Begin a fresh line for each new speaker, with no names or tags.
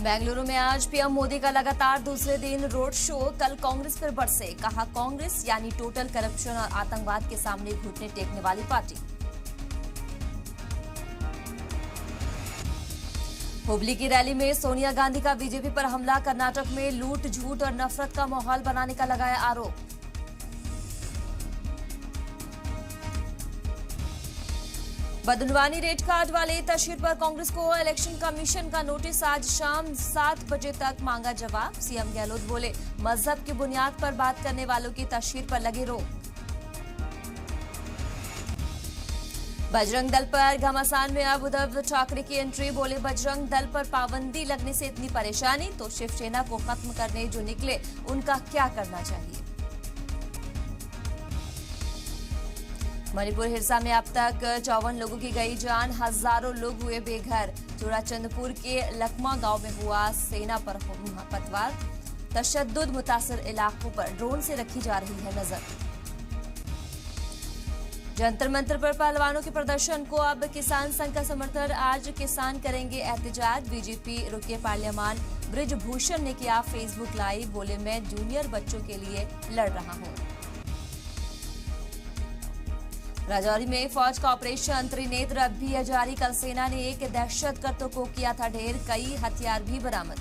बेंगलुरु में आज पीएम मोदी का लगातार दूसरे दिन रोड शो। कल कांग्रेस पर बरसे, कहा कांग्रेस यानी टोटल करप्शन और आतंकवाद के सामने घुटने टेकने वाली पार्टी। हुबली की रैली में सोनिया गांधी का बीजेपी पर हमला। कर्नाटक में लूट, झूठ और नफरत का माहौल बनाने का लगाया आरोप। बदनवानी रेट कार्ड वाले तस्वीर पर कांग्रेस को इलेक्शन कमीशन का नोटिस। आज शाम 7 बजे तक मांगा जवाब। सीएम गहलोत बोले, मजहब की बुनियाद पर बात करने वालों की तस्वीर पर लगे रोक। बजरंग दल पर घमासान में अब उद्धव ठाकरे की एंट्री। बोले, बजरंग दल पर पाबंदी लगने से इतनी परेशानी तो शिवसेना को खत्म करने जो निकले उनका क्या करना चाहिए। मणिपुर हिरसा में अब तक 54 लोगों की गई जान, हजारों लोग हुए बेघर। चूड़ाचंदपुर के लकमा गांव में हुआ सेना पर पथवार। तशद्दुद मुतासर इलाकों पर ड्रोन से रखी जा रही है नजर। जंतर मंतर पर पहलवानों के प्रदर्शन को अब किसान संघ का समर्थन। आज किसान करेंगे एहतजाज। बीजेपी रुके पार्लियामान। ब्रिजभूषण ने किया फेसबुक लाइव। बोले, मैं जूनियर बच्चों के लिए लड़ रहा हूं। राजौरी में फौज का ऑपरेशन त्रिनेत्र अब भी जारी। कल सेना ने एक दहशतगर्द को किया था ढेर। कई हथियार भी बरामद।